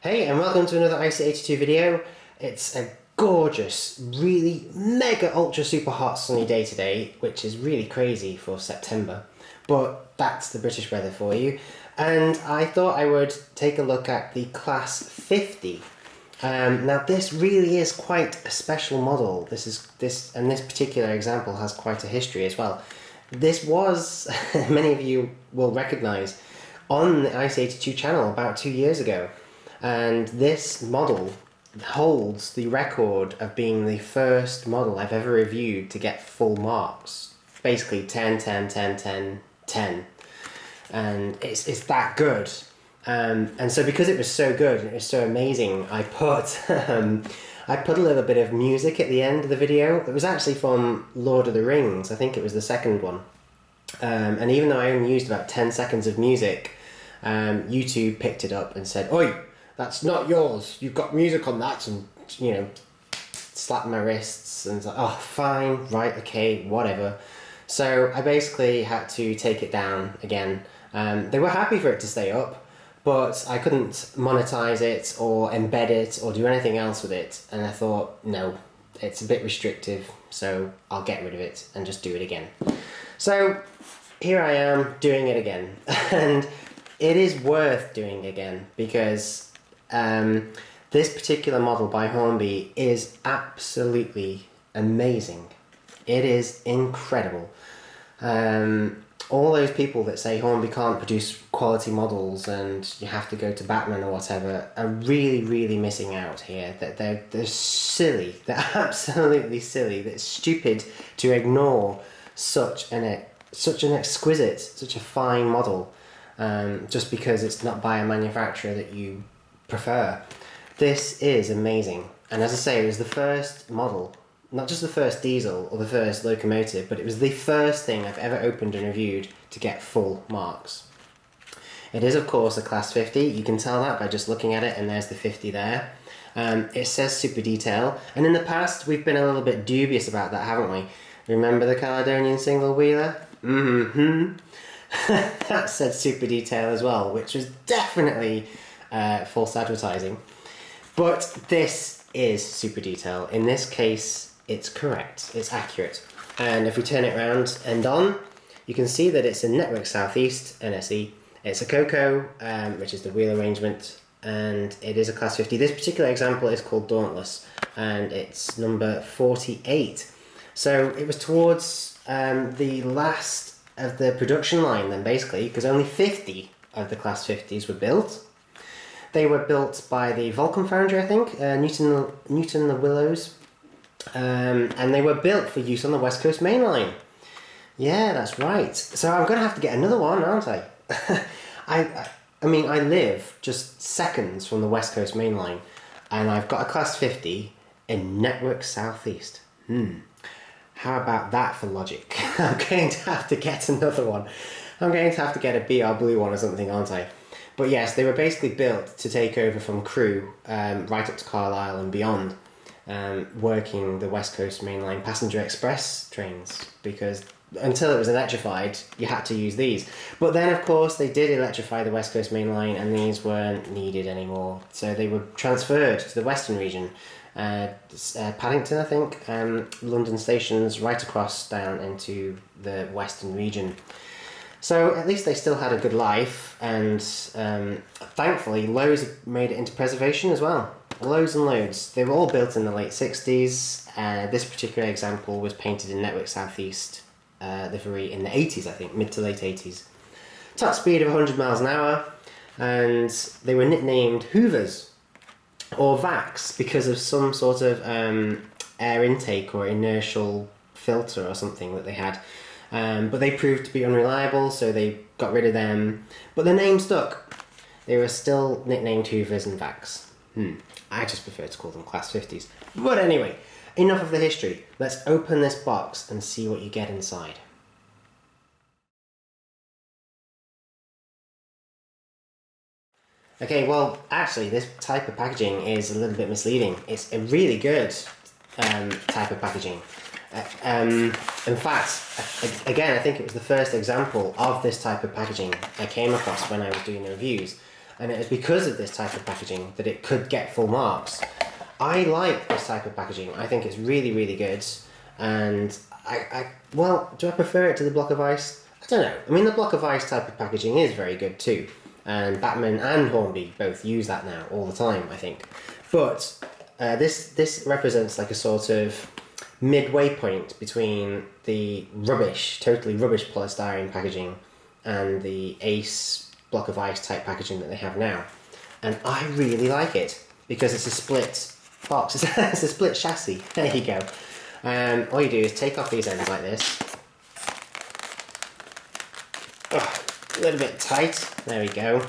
Hey, and welcome to another IC82 video. It's a gorgeous, really mega ultra super hot sunny day today, which is really crazy for September, but that's the British weather for you. And I thought I would take a look at the Class 50. Now this really is quite a special model. This particular example has quite a history as well. This was, many of you will recognise, on the IC82 channel about 2 years ago. And this model holds the record of being the first model I've ever reviewed to get full marks. Basically 10, 10, 10, 10, 10. And it's that good. And so because it was so good and it was so amazing, I put a little bit of music at the end of the video. It was actually from Lord of the Rings. I think it was the second one. And even though I only used about 10 seconds of music, YouTube picked it up and said, "Oi, that's not yours, you've got music on that," and slapped my wrists and was like, "Oh, fine, right, okay, whatever." So I basically had to take it down again. They were happy for it to stay up, but I couldn't monetize it or embed it or do anything else with it, and I thought, no, it's a bit restrictive, so I'll get rid of it and just do it again. So here I am doing it again, and it is worth doing again because this particular model by Hornby is absolutely amazing. It is incredible. All those people that say Hornby can't produce quality models and you have to go to Batman or whatever are really, really missing out here. That they're silly. They're absolutely silly. It's stupid to ignore such an exquisite, such a fine model, just because it's not by a manufacturer that you prefer. This is amazing, and as I say, it was the first model, not just the first diesel or the first locomotive, but it was the first thing I've ever opened and reviewed to get full marks. It is of course a Class 50, you can tell that by just looking at it, and there's the 50 there. It says super detail, and in the past we've been a little bit dubious about that, haven't we? Remember the Caledonian single wheeler? That said super detail as well, which was definitely false advertising. But this is super detail. In this case, it's correct, it's accurate. And if we turn it around and on, you can see that it's a Network Southeast NSE. It's a Coco, which is the wheel arrangement, and it is a Class 50. This particular example is called Dauntless, and it's number 48. So it was towards the last of the production line then, basically, because only 50 of the Class 50s were built. They were built by the Vulcan Foundry, I think, Newton the Willows, and they were built for use on the West Coast Main Line. Yeah, that's right. So I'm going to have to get another one, aren't I? I mean, I live just seconds from the West Coast Main Line, and I've got a Class 50 in Network Southeast. How about that for logic? I'm going to have to get another one. I'm going to have to get a BR Blue one or something, aren't I? But yes, they were basically built to take over from Crewe, right up to Carlisle and beyond, working the West Coast Main Line passenger express trains, because until it was electrified, you had to use these. But then, of course, they did electrify the West Coast Main Line, and these weren't needed anymore. So they were transferred to the Western region. Paddington, I think, London stations right across down into the Western region. So at least they still had a good life, and thankfully loads made it into preservation as well. Loads and loads. They were all built in the late 60s. This particular example was painted in Network Southeast livery in the 80s, I think, mid to late 80s. Top speed of 100 miles an hour, and they were nicknamed Hoovers or Vacs because of some sort of air intake or inertial filter or something that they had. But they proved to be unreliable, so they got rid of them. But the name stuck. They were still nicknamed Hoovers and Vacs. I just prefer to call them Class 50s. But anyway, enough of the history. Let's open this box and see what you get inside. Okay, well, actually, this type of packaging is a little bit misleading. It's a really good type of packaging. In fact, again, I think it was the first example of this type of packaging I came across when I was doing the reviews. and it is because of this type of packaging that it could get full marks. I like this type of packaging. I think it's really, really good, and well, do I prefer it to the block of ice? I don't know. I mean, the block of ice type of packaging is very good too, and Batman and Hornby both use that now all the time, I think. But this represents like a sort of midway point between the rubbish, totally rubbish polystyrene packaging and the Ace block of ice type packaging that they have now. And I really like it because it's a split box, it's a split chassis. There you go. All you do is take off these ends like this. Oh, a little bit tight, there we go.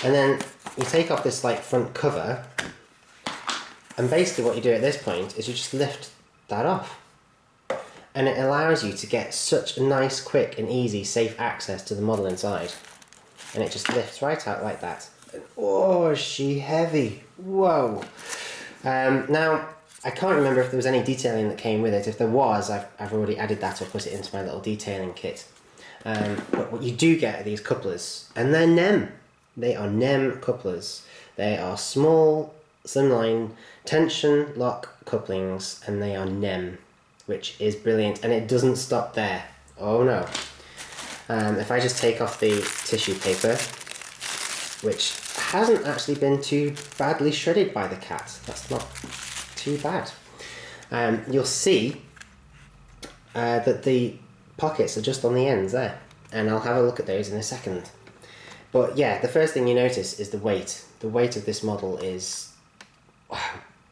And then you take off this like front cover, and basically what you do at this point is you just lift that off. And it allows you to get such a nice, quick and easy, safe access to the model inside. And it just lifts right out like that. And, oh, is she heavy. Whoa. Now, I can't remember if there was any detailing that came with it. If there was, I've already added that or put it into my little detailing kit. But what you do get are these couplers, and they're NEM. They are NEM couplers. They are small, slimline, tension lock couplings, and they are NEM, which is brilliant, and it doesn't stop there. Oh no. If I just take off the tissue paper, which hasn't actually been too badly shredded by the cat, that's not too bad. You'll see that the pockets are just on the ends there, and I'll have a look at those in a second. But yeah, the first thing you notice is the weight. The weight of this model is,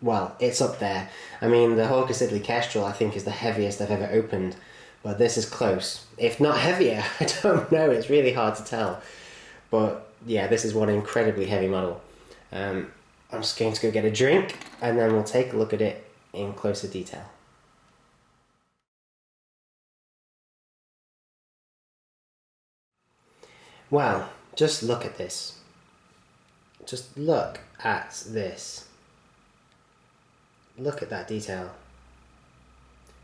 well, it's up there. I mean, the Hawker Siddeley Kestrel I think is the heaviest I've ever opened, but this is close. If not heavier, I don't know, it's really hard to tell. But yeah, this is one incredibly heavy model. I'm just going to go get a drink, and then we'll take a look at it in closer detail. Well, just look at this. Just look at this. Look at that detail.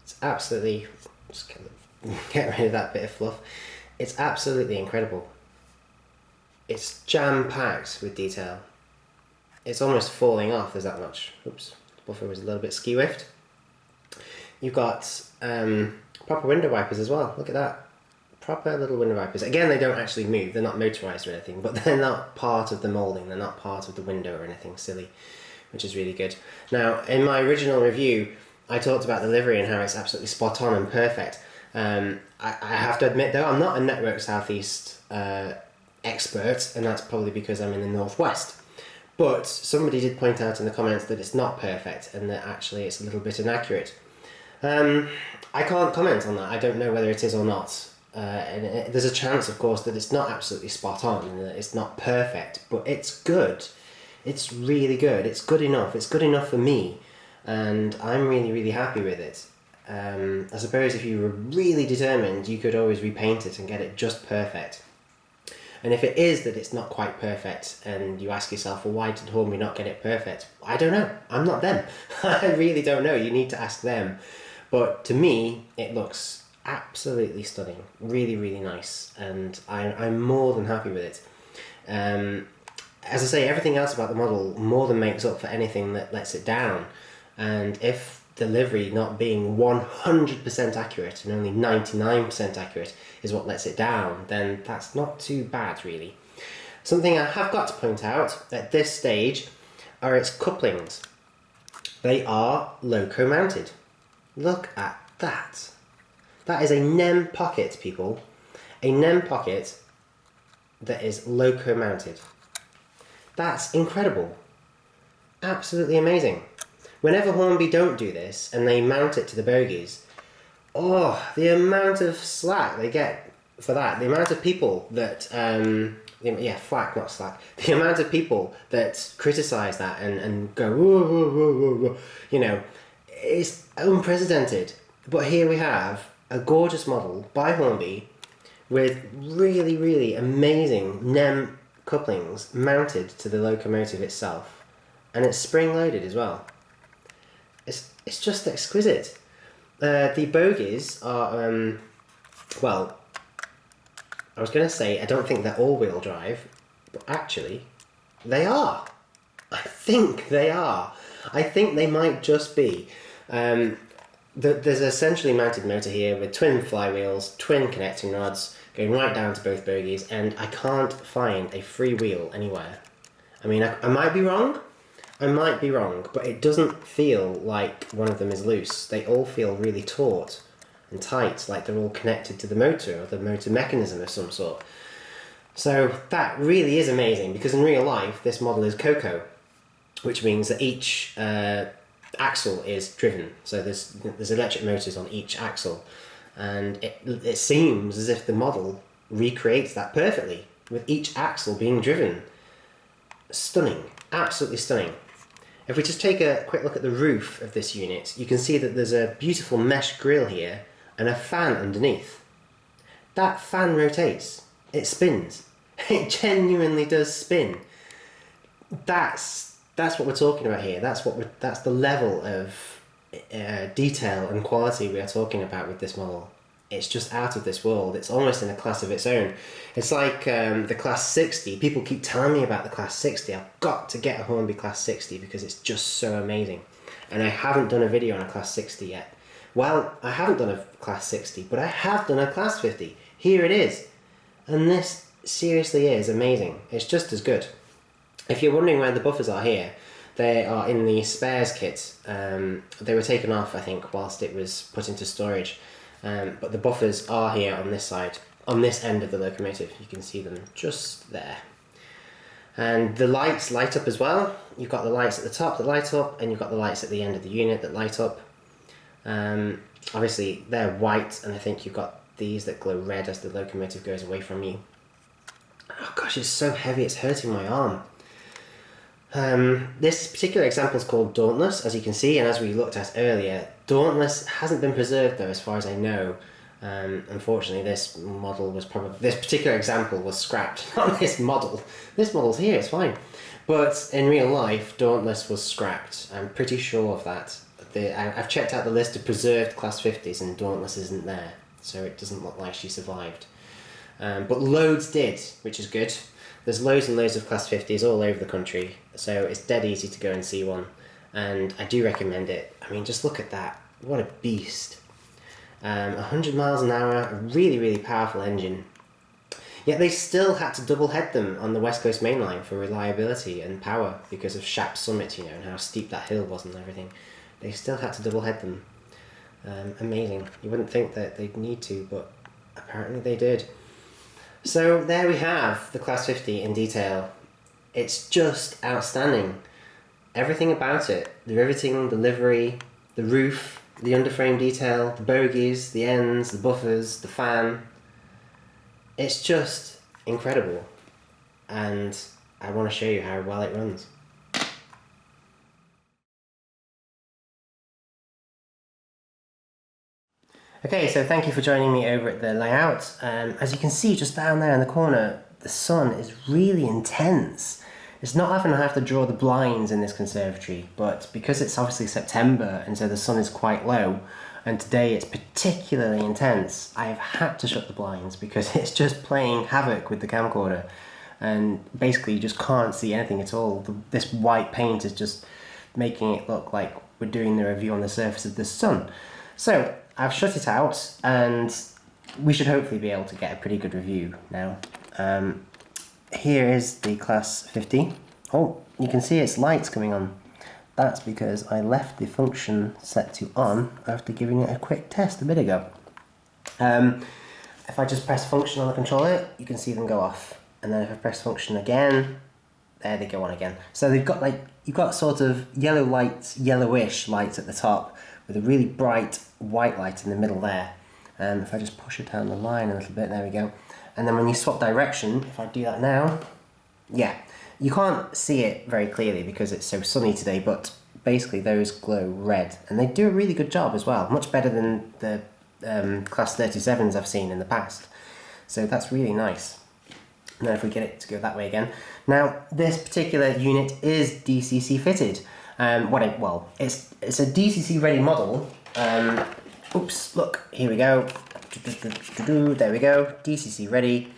It's absolutely, just kind of get rid of that bit of fluff. It's absolutely incredible. It's jam-packed with detail. It's almost falling off, there's that much. Oops, the buffer was a little bit skew-whiffed. You've got proper window wipers as well, look at that. Proper little window wipers. Again, they don't actually move, they're not motorised or anything, but they're not part of the moulding, they're not part of the window or anything silly, which is really good. Now, in my original review, I talked about the livery and how it's absolutely spot on and perfect. I have to admit though, I'm not a Network Southeast expert, and that's probably because I'm in the Northwest. But somebody did point out in the comments that it's not perfect and that actually it's a little bit inaccurate. I can't comment on that, I don't know whether it is or not. There's a chance, of course, that it's not absolutely spot on and that it's not perfect, but it's good. It's really good. It's good enough. It's good enough for me, and I'm really, really happy with it. I suppose if you were really determined, you could always repaint it and get it just perfect. And if it is that it's not quite perfect, and you ask yourself, well, why did Hornby not get it perfect? I don't know. I'm not them. I really don't know. You need to ask them. But to me, it looks absolutely stunning, really, really nice, and I'm more than happy with it. As I say, everything else about the model more than makes up for anything that lets it down, and if delivery not being 100% accurate and only 99% accurate is what lets it down, then that's not too bad really. Something I have got to point out at this stage are its couplings. They are loco mounted. Look at that. That is a NEM pocket, people. A NEM pocket that is loco mounted. That's incredible. Absolutely amazing. Whenever Hornby don't do this and they mount it to the bogies, oh, the amount of slack they get for that, the amount of people that, flack, not slack, the amount of people that criticise that and go, whoa, whoa, whoa, whoa, whoa, you know, it's unprecedented. But here we have a gorgeous model by Hornby with really, really amazing NEM couplings mounted to the locomotive itself, and it's spring-loaded as well. It's just exquisite. The bogies are, well, I was going to say I don't think they're all-wheel drive, But actually, they are. I think they are. I think they might just be. There's a centrally mounted motor here with twin flywheels, twin connecting rods, going right down to both bogies, and I can't find a free wheel anywhere. I mean, I might be wrong. I might be wrong, but it doesn't feel like one of them is loose. They all feel really taut and tight, like they're all connected to the motor or the motor mechanism of some sort. So that really is amazing, because in real life this model is Coco, which means that each axle is driven. So there's electric motors on each axle, and it seems as if the model recreates that perfectly, with each axle being driven. Stunning, absolutely stunning. If we just take a quick look at the roof of this unit, you can see that there's a beautiful mesh grille here and a fan underneath. That fan rotates, it spins. It genuinely does spin. That's what we're talking about here. That's the level of detail and quality we are talking about with this model. It's just out of this world. It's almost in a class of its own. It's like the Class 60. People keep telling me about the Class 60. I've got to get a Hornby Class 60 because it's just so amazing. And I haven't done a video on a Class 60 yet. Well, I haven't done a Class 60, but I have done a Class 50. Here it is. And this seriously is amazing. It's just as good. If you're wondering where the buffers are here, they are in the spares kit. They were taken off, I think, whilst it was put into storage. But the buffers are here on this side, on this end of the locomotive. You can see them just there. And the lights light up as well. You've got the lights at the top that light up, and you've got the lights at the end of the unit that light up. Obviously they're white, and I think you've got these that glow red as the locomotive goes away from you. Oh gosh, it's so heavy, it's hurting my arm. This particular example is called Dauntless, as you can see, and as we looked at earlier, Dauntless hasn't been preserved though, as far as I know. Unfortunately, this particular example was scrapped. Not this model. This model's here, it's fine. But in real life, Dauntless was scrapped. I'm pretty sure of that. I've checked out the list of preserved Class 50s, and Dauntless isn't there, so it doesn't look like she survived. But loads did, which is good. There's loads and loads of Class 50s all over the country, so it's dead easy to go and see one, and I do recommend it. I mean, just look at that. What a beast. 100 miles an hour, a really, really powerful engine. Yet they still had to double head them on the West Coast Main Line for reliability and power because of Shap Summit, you know, and how steep that hill was and everything. They still had to double head them. Amazing. You wouldn't think that they'd need to, but apparently they did. So there we have the Class 50 in detail. It's just outstanding. Everything about it, the riveting, the livery, the roof, the underframe detail, the bogies, the ends, the buffers, the fan. It's just incredible, and I want to show you how well it runs. Okay, so thank you for joining me over at the layout. As you can see just down there in the corner, the sun is really intense. It's not often I have to draw the blinds in this conservatory, but because it's obviously September and so the sun is quite low, and today it's particularly intense, I've had to shut the blinds because it's just playing havoc with the camcorder, and basically you just can't see anything at all. This white paint is just making it look like we're doing the review on the surface of the sun. So I've shut it out, and we should hopefully be able to get a pretty good review now. Here is the Class 50. Oh, you can see its lights coming on. That's because I left the function set to on after giving it a quick test a bit ago. If I just press function on the controller, you can see them go off. And then if I press function again, there they go on again. So they've got you've got sort of yellow lights, yellowish lights at the top, with a really bright white light in the middle there. If I just push it down the line a little bit, there we go. And then when you swap direction, if I do that now, yeah, you can't see it very clearly because it's so sunny today, but basically those glow red, and they do a really good job as well, much better than the Class 37s I've seen in the past. So that's really nice. Now if we get it to go that way again. Now this particular unit is DCC fitted. Well, it's a DCC ready model. Oops, look, here we go. There we go, DCC ready.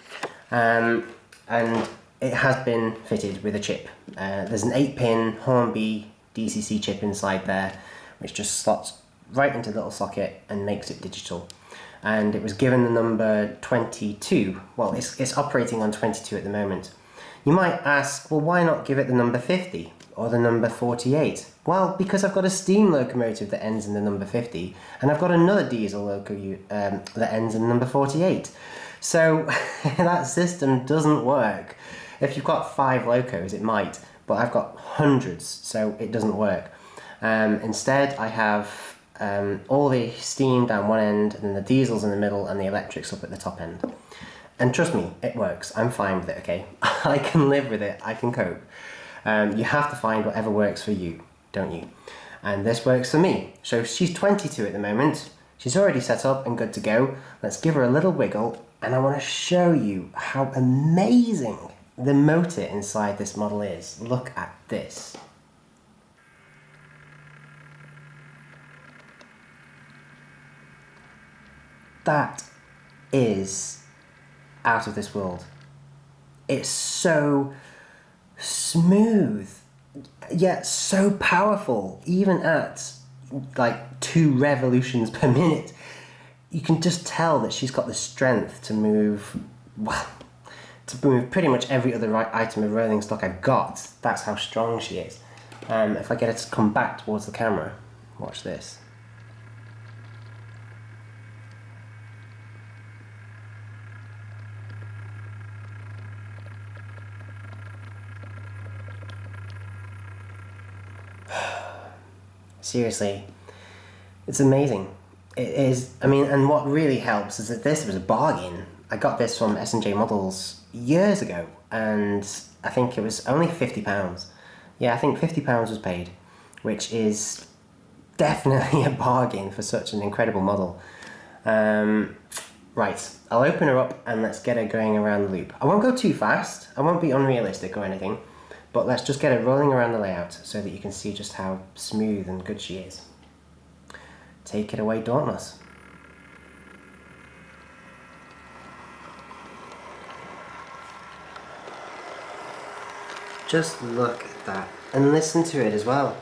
And it has been fitted with a chip. There's an 8-pin Hornby DCC chip inside there, which just slots right into the little socket and makes it digital. And it was given the number 22. Well, it's operating on 22 at the moment. You might ask, well, why not give it the number 50 or the number 48? Well, because I've got a steam locomotive that ends in the number 50, and I've got another diesel locomotive that ends in the number 48. So that system doesn't work. If you've got 5 locos, it might, but I've got hundreds, so it doesn't work. Instead, I have all the steam down one end, and then the diesels in the middle, and the electrics up at the top end. And trust me, it works. I'm fine with it, okay? I can live with it. I can cope. You have to find whatever works for you, don't you? And this works for me. So she's 22 at the moment. She's already set up and good to go. Let's give her a little wiggle, and I want to show you how amazing the motor inside this model is. Look at this. That is out of this world. It's so smooth, yet so powerful. Even at like 2 revolutions per minute, you can just tell that she's got the strength to move, well, to move pretty much every other item of rolling stock I've got. That's how strong she is. If I get her to come back towards the camera, watch this. Seriously, it's amazing. It is. I mean, and what really helps is that this was a bargain. I got this from S&J Models years ago, and I think it was only £50. Yeah, I think £50 was paid, which is definitely a bargain for such an incredible model. Right, I'll open her up and let's get her going around the loop. I won't go too fast. I won't be unrealistic or anything. But let's just get her rolling around the layout so that you can see just how smooth and good she is. Take it away, Dauntless. Just look at that, and listen to it as well.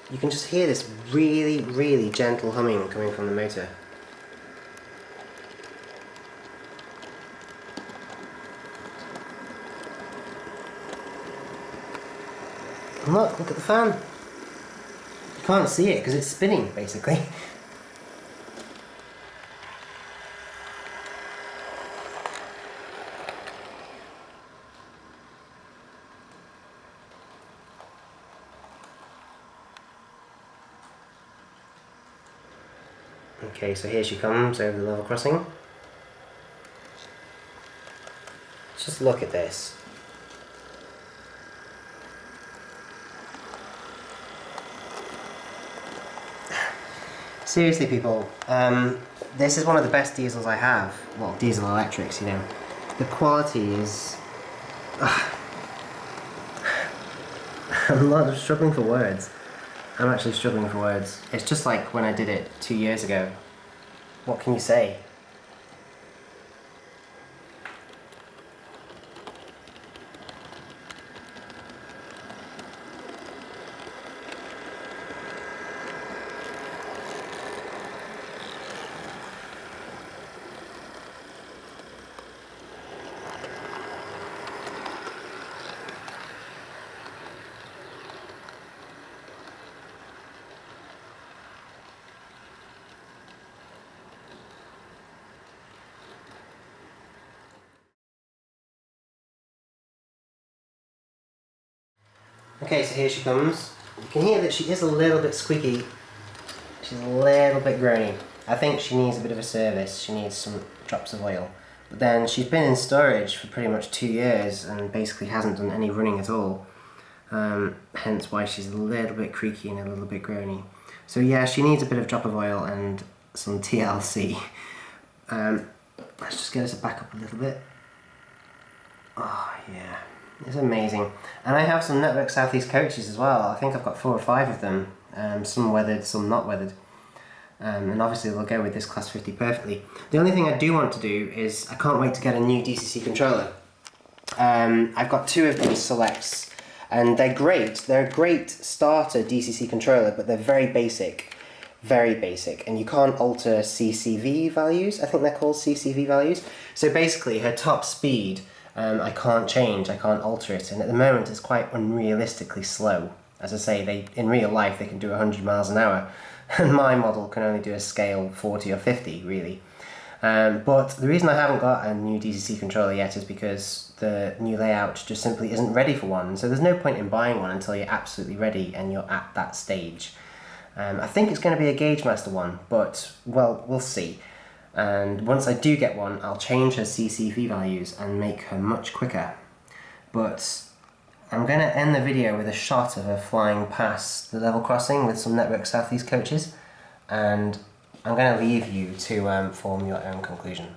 You can just hear this really, really gentle humming coming from the motor. And look at the fan. You can't see it because it's spinning, basically. Okay, so here she comes over the level crossing. Just look at this. Seriously, people, this is one of the best diesels I have. Well, diesel electrics, you know. The quality is... I'm struggling for words. I'm actually struggling for words. It's just like when I did it 2 years ago. What can you say? Okay, so here she comes. You can hear that she is a little bit squeaky. She's a little bit groany. I think she needs a bit of a service. She needs some drops of oil. But then she's been in storage for pretty much 2 years and basically hasn't done any running at all. Hence why she's a little bit creaky and a little bit groany. So yeah, she needs a bit of drop of oil and some TLC. Let's just get her to back up a little bit. Oh yeah. It's amazing. And I have some Network Southeast coaches as well. I think I've got 4 or 5 of them. Some weathered, some not weathered. And obviously they'll go with this Class 50 perfectly. The only thing I do want to do is, I can't wait to get a new DCC controller. I've got 2 of these selects, and they're great. They're a great starter DCC controller, but they're very basic, and you can't alter CCV values. I think they're called CCV values. So basically, her top speed, I can't change, I can't alter it, and at the moment it's quite unrealistically slow. As I say, in real life they can do 100 miles an hour, and my model can only do a scale 40 or 50, really. But the reason I haven't got a new DCC controller yet is because the new layout just simply isn't ready for one. So there's no point in buying one until you're absolutely ready and you're at that stage. I think it's going to be a Gauge Master one, but, well, we'll see. And once I do get one, I'll change her CCV values and make her much quicker. But I'm going to end the video with a shot of her flying past the level crossing with some Network Southeast coaches, and I'm going to leave you to form your own conclusion.